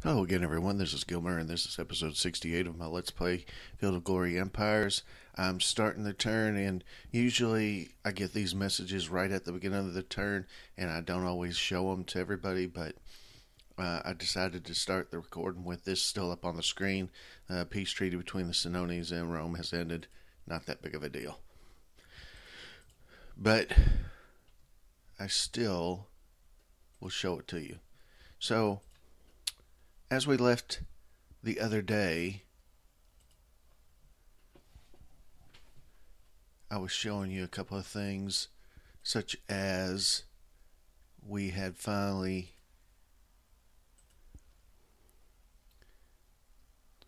Hello again, everyone. This is Gilmer, and this is episode 68 of my Let's Play Field of Glory Empires. I'm starting the turn, and usually I get these messages right at the beginning of the turn, and I don't always show them to everybody, but I decided to start the recording with this still up on the screen. Peace treaty between the Senones and Rome has ended. Not that big of a deal. But I still will show it to you. So, as we left the other day, I was showing you a couple of things, such as we had finally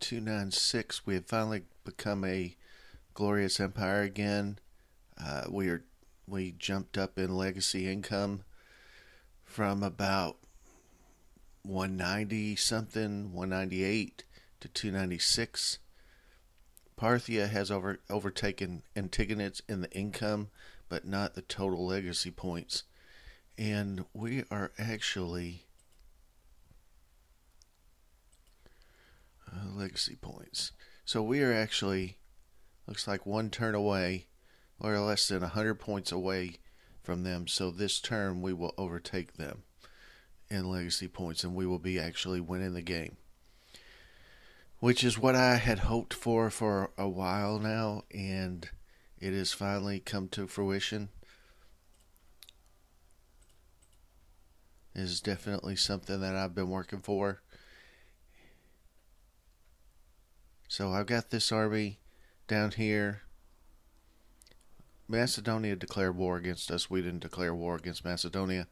296. We had finally become a glorious empire again. We jumped up in legacy income from about 190 something, 198 to 296. Parthia has overtaken Antigonus in the income, but not the total legacy points. And we are actually legacy points. So we are actually, looks like one turn away, or less than 100 points away from them. So this turn we will overtake them in legacy points, and we will be actually winning the game, which is what I had hoped for a while now, and it has finally come to fruition. It is definitely something that I've been working for. So I've got this army down here. Macedonia declared war against us. We didn't declare war against Macedonia.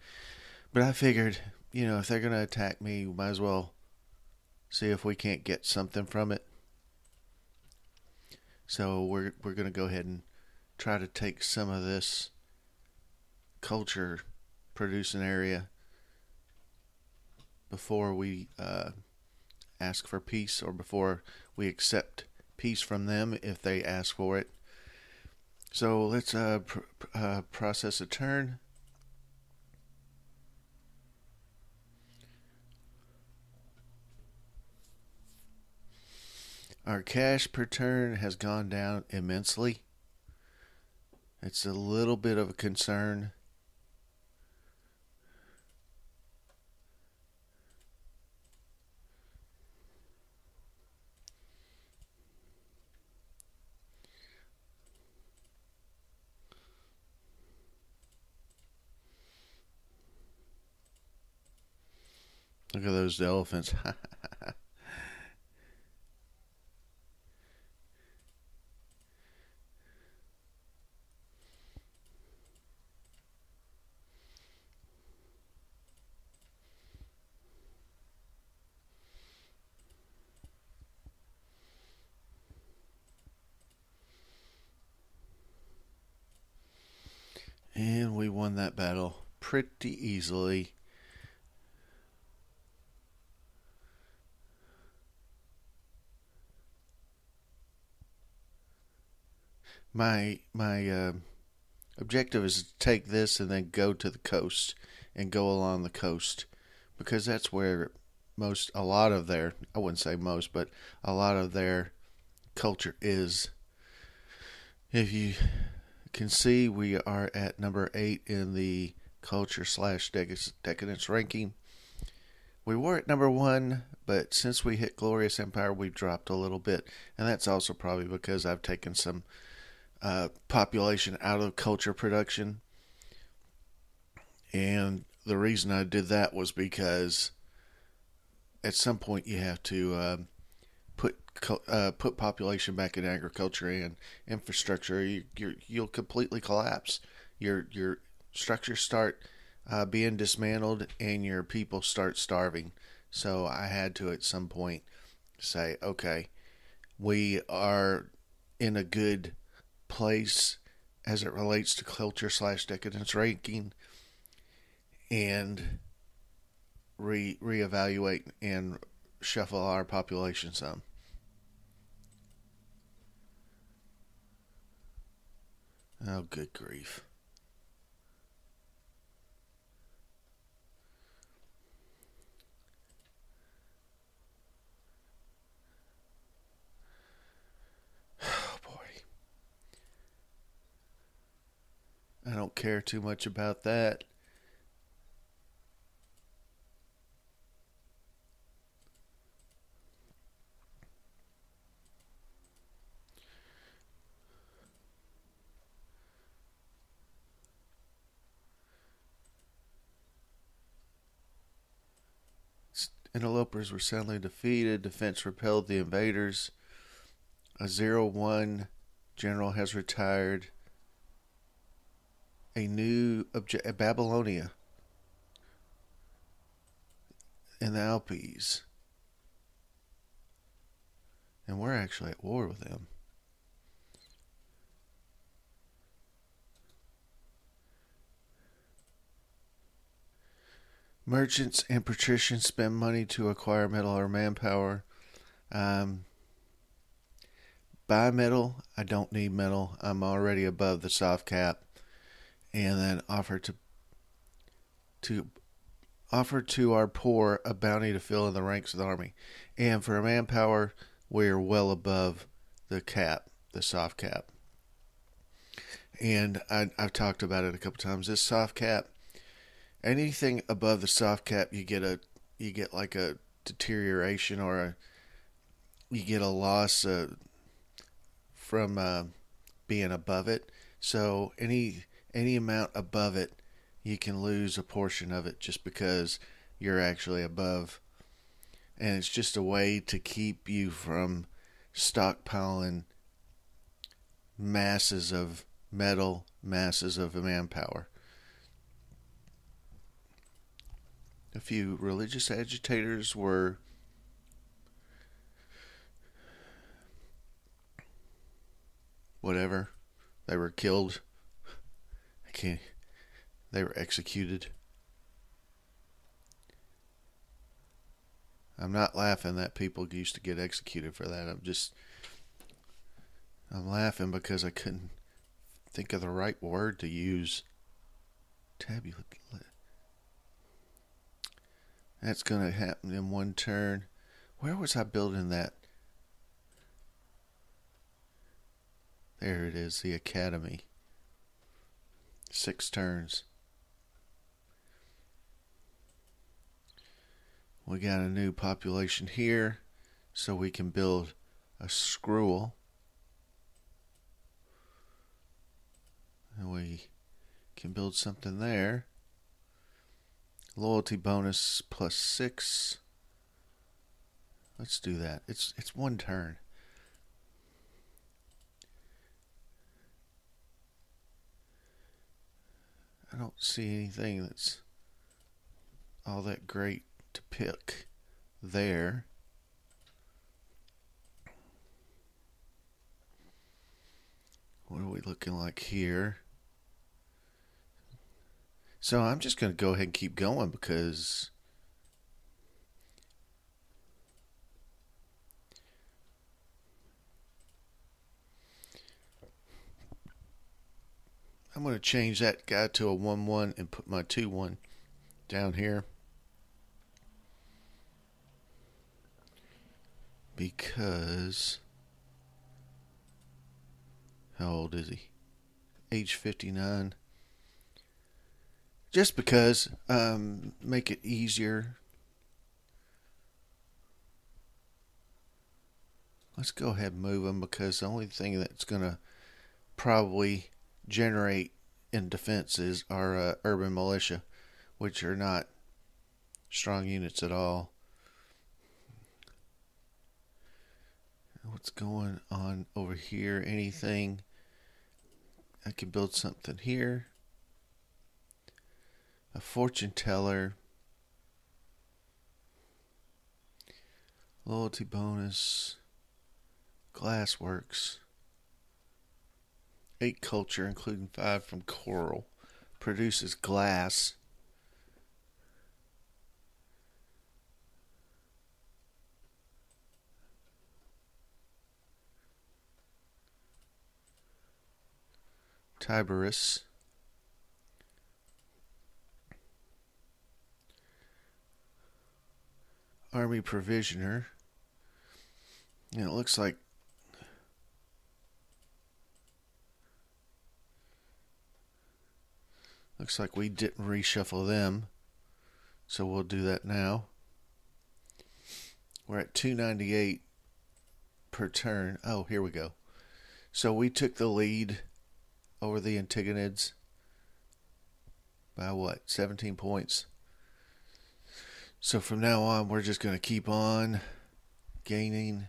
But I figured, if they're going to attack me, we might as well see if we can't get something from it. So we're going to go ahead and try to take some of this culture producing area before we ask for peace, or before we accept peace from them if they ask for it. So let's process a turn. Our cash per turn has gone down immensely. It's a little bit of a concern. Look at those elephants. And we won that battle pretty easily. My objective is to take this and then go to the coast and go along the coast, because that's where a lot of their, I wouldn't say most, but a lot of their culture is. If you can see, we are at number 8 in the culture / decadence ranking. We were at number 1, but since we hit Glorious Empire, we've dropped a little bit, and that's also probably because I've taken some population out of culture production. And the reason I did that was because at some point you have to put population back in agriculture and infrastructure. You'll completely collapse. Your structures start being dismantled, and your people start starving. So I had to at some point say, okay, we are in a good place as it relates to culture / decadence ranking, and reevaluate and shuffle our population some. Oh, good grief. care too much about that. Interlopers were soundly defeated. Defense repelled the invaders. A 0-1 general has retired. A new Babylonia in the Alpes. And we're actually at war with them. Merchants and patricians spend money to acquire metal or manpower. Buy metal. I don't need metal. I'm already above the soft cap. And then offer to our poor a bounty to fill in the ranks of the army. And for manpower, we're well above the cap, the soft cap. And I've talked about it a couple times. This soft cap, anything above the soft cap, you get like a deterioration or you get a loss from being above it. So any amount above it, you can lose a portion of it just because you're actually above. And it's just a way to keep you from stockpiling masses of metal, masses of manpower. A few religious agitators were whatever. They were killed. They were executed. I'm not laughing that people used to get executed for that. I'm laughing because I couldn't think of the right word to use. Tabula. That's going to happen in one turn. Where was I building that? There it is, the academy. 6 turns. We got a new population here, so we can build a scroll. And we can build something there. Loyalty bonus +6. Let's do that. It's 1 turn. I don't see anything that's all that great to pick there. What are we looking like here? So I'm just going to go ahead and keep going because I'm going to change that guy to a 1-1 and put my 2-1 down here. Because how old is he? Age 59. Just because make it easier. Let's go ahead and move him because the only thing that's going to probably generate in defenses are urban militia, which are not strong units at all. What's going on over here? Anything? I can build something here. A fortune teller. Loyalty bonus. Glassworks. 8 culture, including 5 from coral. Produces glass. Tiberius. Army provisioner. And it looks like Looks like we didn't reshuffle them, so we'll do that now. We're at 298 per turn. Oh, here we go. So we took the lead over the Antigonids by what? 17 points. So from now on, we're just going to keep on gaining.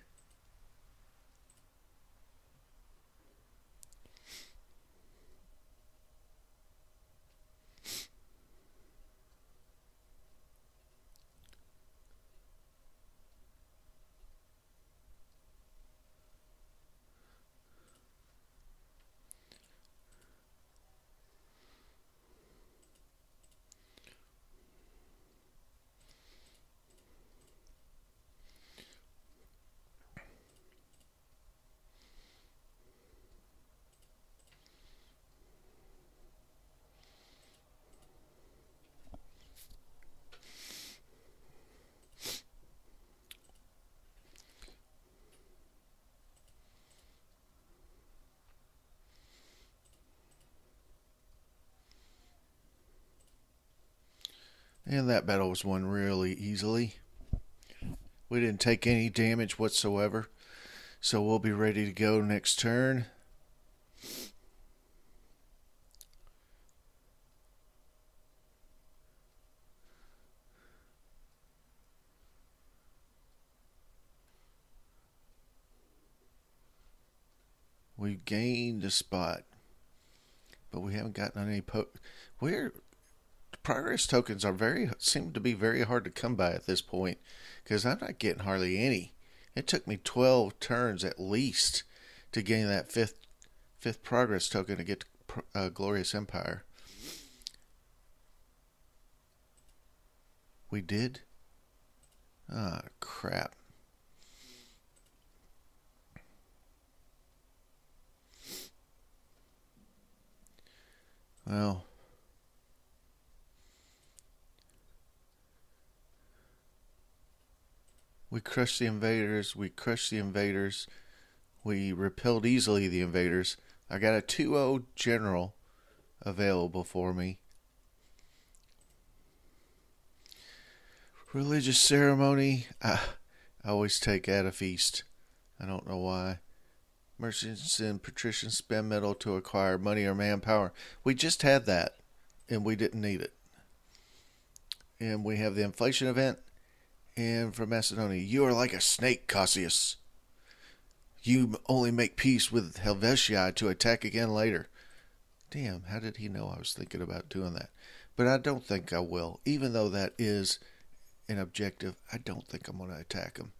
And that battle was won really easily. We didn't take any damage whatsoever. So we'll be ready to go next turn. We gained a spot, but we haven't gotten any progress tokens seem to be very hard to come by at this point, because I'm not getting hardly any. It took me 12 turns at least to gain that fifth progress token to get Glorious Empire. We did? Ah, crap. Well, we crushed the invaders. We repelled easily the invaders. I got a 2-0 general available for me. Religious ceremony. I always take at a feast. I don't know why. Merchants and patricians spend metal to acquire money or manpower. We just had that, and we didn't need it. And we have the inflation event. And from Macedonia, you are like a snake, Cassius. You only make peace with Helvetia to attack again later. Damn, how did he know I was thinking about doing that? But I don't think I will. Even though that is an objective, I don't think I'm going to attack him.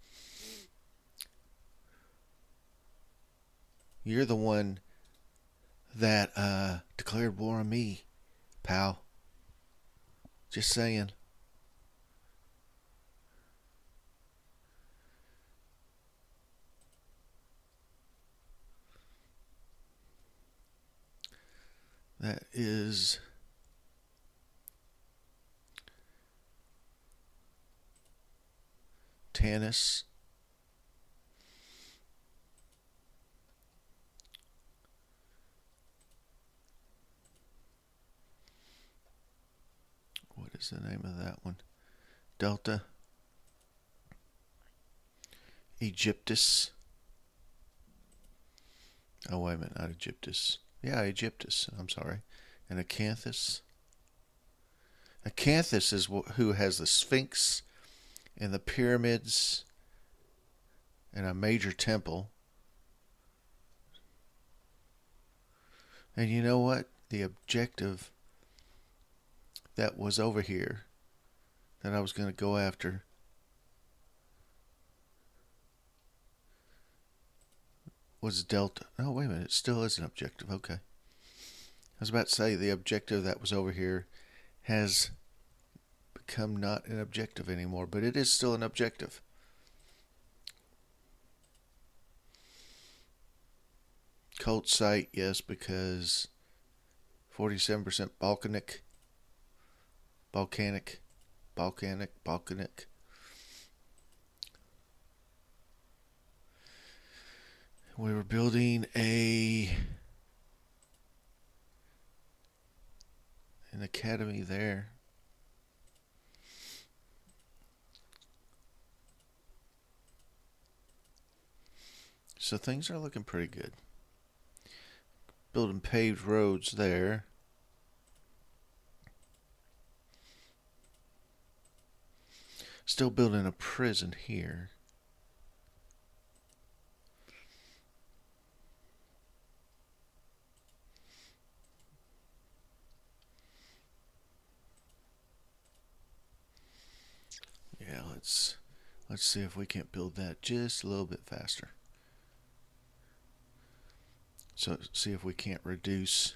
You're the one that declared war on me, pal. Just saying. That is Tanis. What is the name of that one? Delta. Egyptus. Oh, wait a minute, not Egyptus. Yeah, Egyptus. I'm sorry. And Acanthus. Acanthus is who has the Sphinx and the pyramids and a major temple. And you know what? The objective that was over here that I was going to go after was Delta. Oh, wait a minute. It still is an objective. Okay. I was about to say the objective that was over here has become not an objective anymore, but it is still an objective. Cult site, yes, because 47% Balkanic. We were building an academy there. So things are looking pretty good. Building paved roads there. Still building a prison here. Yeah, let's see if we can't build that just a little bit faster. So see if we can't reduce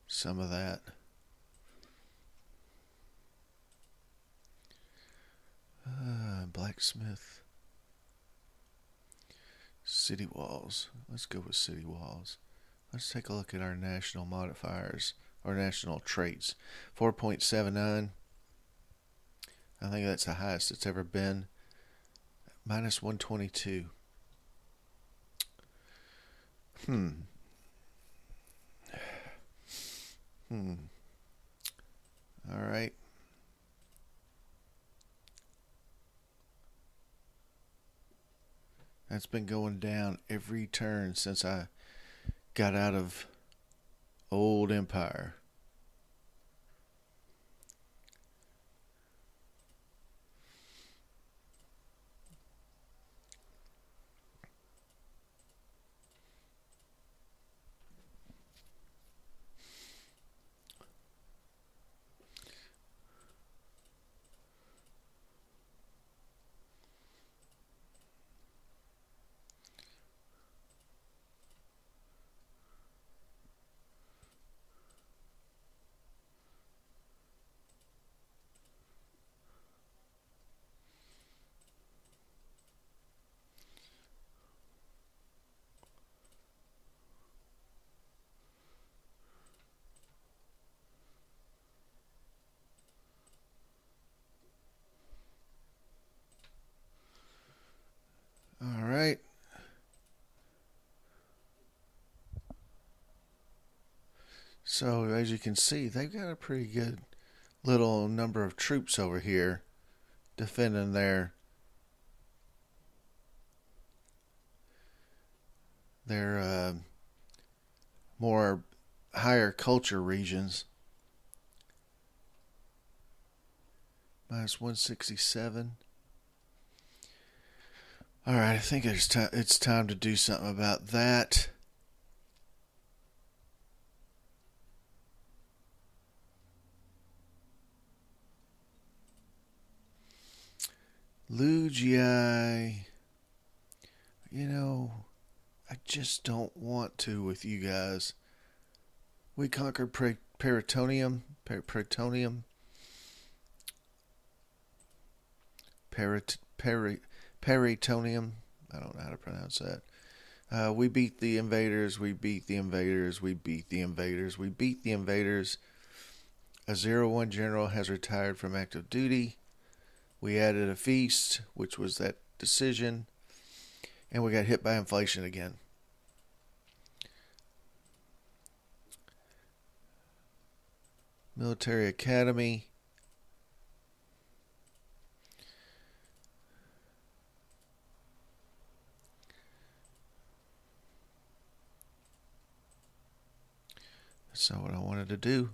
some of that. Blacksmith. City walls. Let's go with city walls. Let's take a look at our national modifiers, or national traits. 4.79. I think that's the highest it's ever been. Minus 122. All right. That's been going down every turn since I got out of old Empire. All right. So as you can see, they've got a pretty good little number of troops over here defending their more higher culture regions. Minus 167. All right, I think it's time to do something about that. Lugi, I just don't want to with you guys. We conquered Peritonium. Peritonium. Peritonium. I don't know how to pronounce that. We beat the invaders. We beat the invaders. We beat the invaders. We beat the invaders. A 0-1 general has retired from active duty. We added a feast, which was that decision. And we got hit by inflation again. Military Academy. That's not what I wanted to do.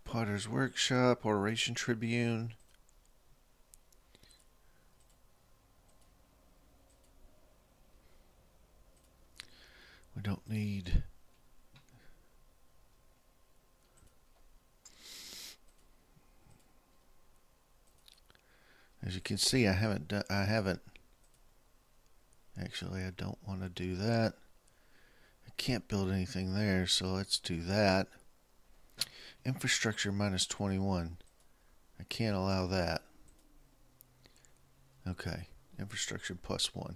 Potter's Workshop, Oration Tribune. We don't need. As you can see, I haven't. Actually, I don't want to do that. I can't build anything there, so let's do that. Infrastructure minus 21. I can't allow that. Okay, infrastructure +1.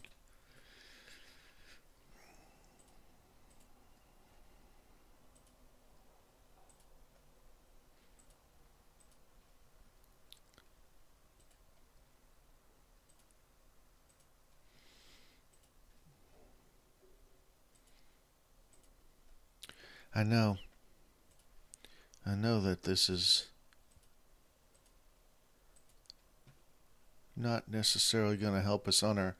I know. I know that this is not necessarily going to help us on our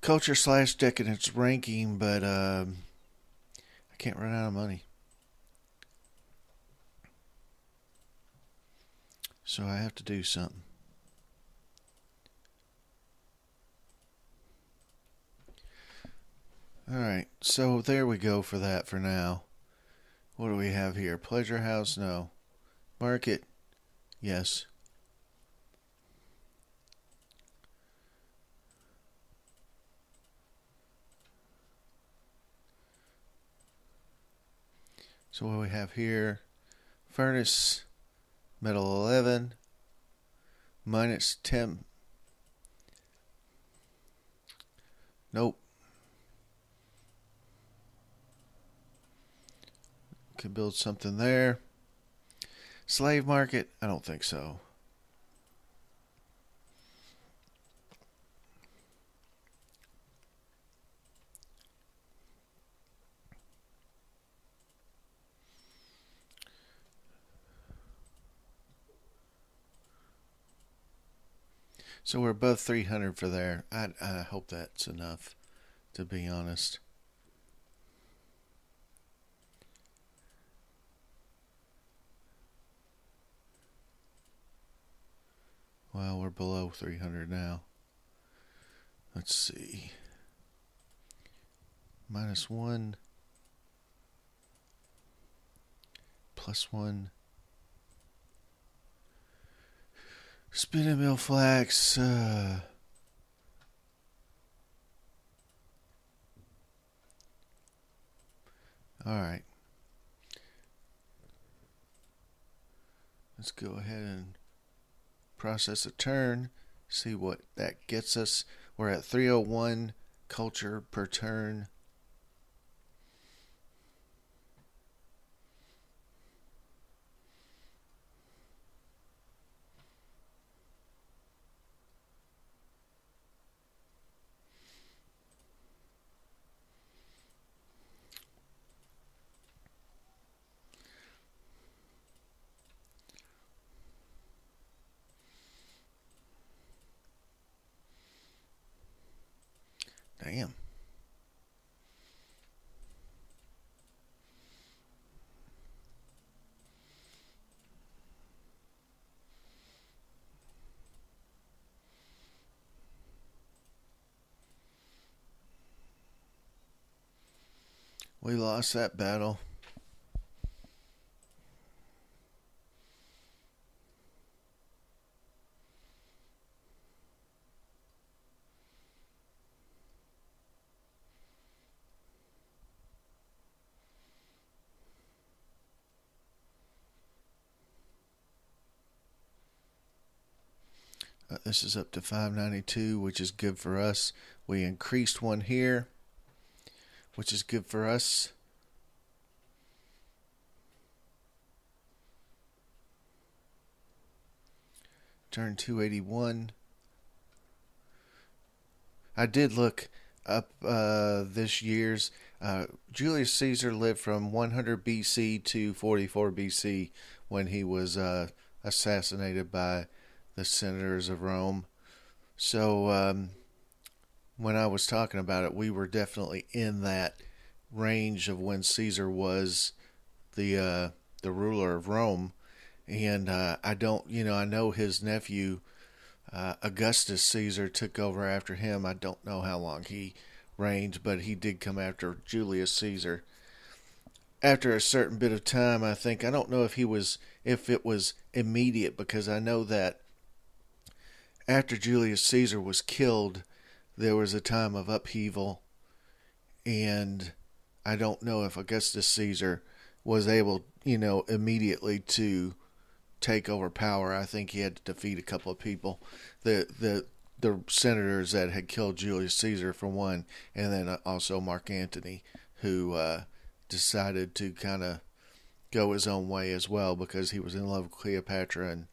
culture/decadence ranking, but I can't run out of money. So I have to do something. Alright, so there we go for that for now. What do we have here? Pleasure House? No. Market? Yes. So what do we have here? Furnace, metal 11, -10. Nope. Could build something there. Slave market? I don't think so. So we're above 300 for there. I hope that's enough, to be honest. Well, we're below 300 now. Let's see. -1, +1. Spinning mill flax. All right. Let's go ahead and process a turn. See what that gets us. We're at 301 culture per turn. Damn. We lost that battle. This is up to 592, which is good for us. We increased one here, which is good for us. Turn 281. I did look up this year's. Julius Caesar lived from 100 BC to 44 BC when he was assassinated by the senators of Rome. So when I was talking about it, we were definitely in that range of when Caesar was the ruler of Rome. And I don't, I know his nephew Augustus Caesar took over after him. I don't know how long he reigned, but he did come after Julius Caesar. After a certain bit of time, I think. I don't know if it was immediate, because I know that after Julius Caesar was killed, there was a time of upheaval, and I don't know if Augustus Caesar was able, immediately to take over power. I think he had to defeat a couple of people. The senators that had killed Julius Caesar for one, and then also Mark Antony, who decided to kind of go his own way as well because he was in love with Cleopatra. And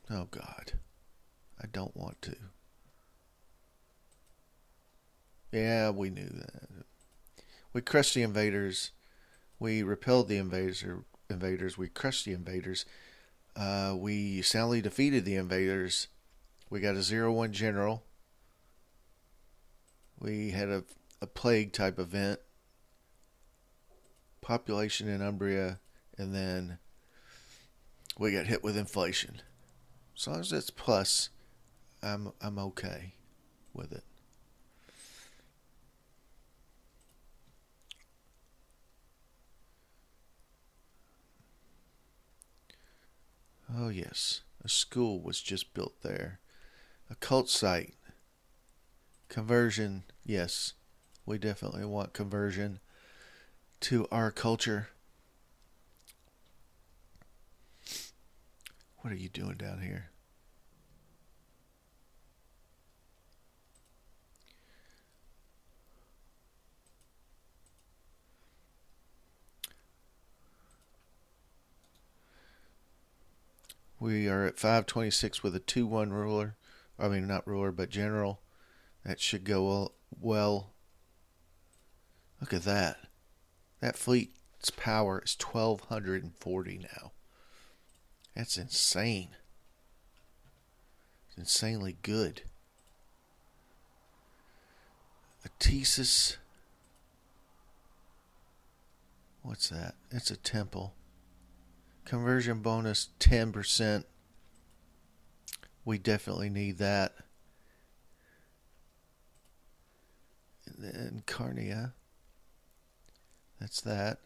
oh God, I don't want to. Yeah, we knew that. We crushed the invaders. We repelled the invaders. We crushed the invaders. We soundly defeated the invaders. We got a 0-1 general. We had a plague type event. Population in Umbria. And then we got hit with inflation. As long as it's plus, I'm okay with it. Oh yes, a school was just built there. A cult site. Conversion, yes. We definitely want conversion to our culture. What are you doing down here? We are at 526 with a 2-1 ruler. I mean, not ruler, but general. That should go well. Look at that. That fleet's power is 1,240 now. That's insane. It's insanely good. Atesis. What's that? It's a temple. Conversion bonus 10%. We definitely need that. And then Carnia. That's that.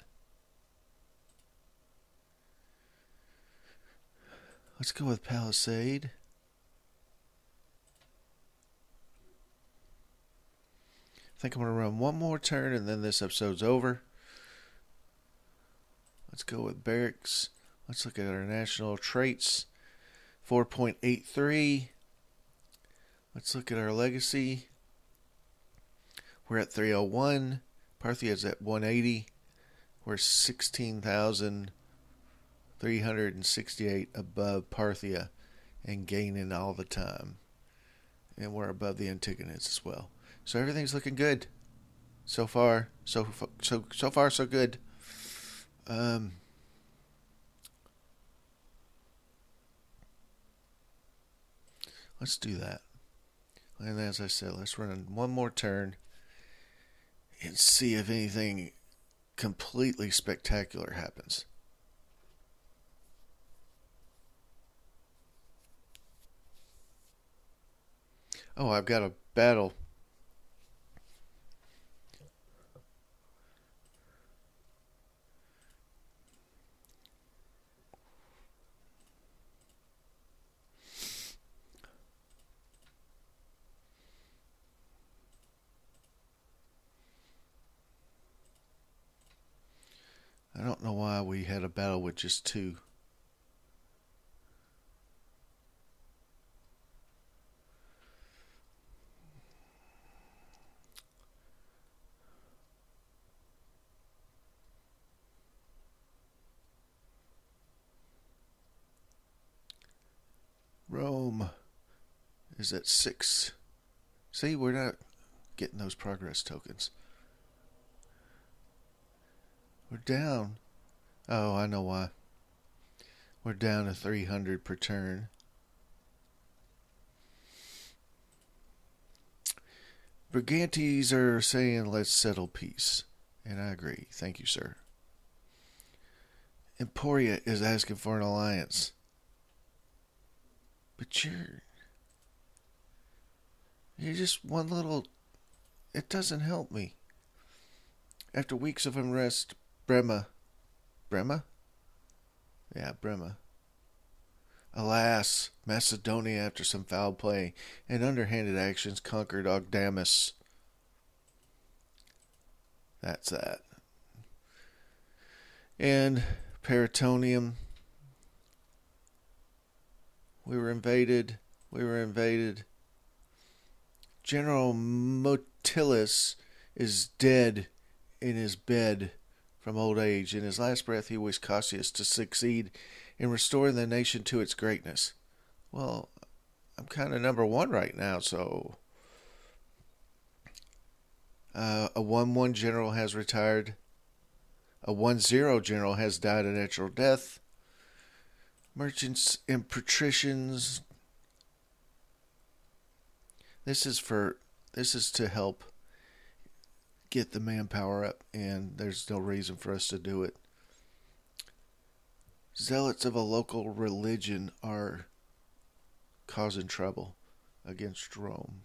Let's go with Palisade. I think I'm going to run one more turn and then this episode's over. Let's go with Barracks. Let's look at our national traits. 4.83. Let's look at our legacy. We're at 301. Parthia's at 180. We're 16,368 above Parthia and gaining all the time. And we're above the Antigonids as well. So everything's looking good. So far, so far, so good. Let's do that. And as I said, let's run one more turn and see if anything completely spectacular happens. Oh, I've got a battle. I don't know why we had a battle with just two. Rome is at 6. See, we're not getting those progress tokens. We're down. Oh, I know why. We're down to 300 per turn. Brigantes are saying let's settle peace. And I agree. Thank you, sir. Emporia is asking for an alliance. But you're just one little... It doesn't help me. After weeks of unrest, Brema? Yeah, Brema. Alas, Macedonia, after some foul play and underhanded actions, conquered Ogdamus. That's that. And Peritonium. We were invaded. We were invaded. General Motillus is dead in his bed from old age. In his last breath, he wished Cassius to succeed in restoring the nation to its greatness. Well, I'm kind of number one right now, so a 1-1 general has retired. A 1-0 general has died a natural death. Merchants and patricians. This is to help get the manpower up, and there's no reason for us to do it. Zealots of a local religion are causing trouble against Rome.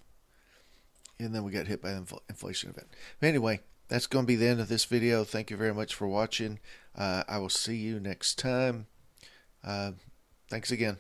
And then we got hit by an inflation event. But anyway, that's going to be the end of this video. Thank you very much for watching. I will see you next time. Thanks again.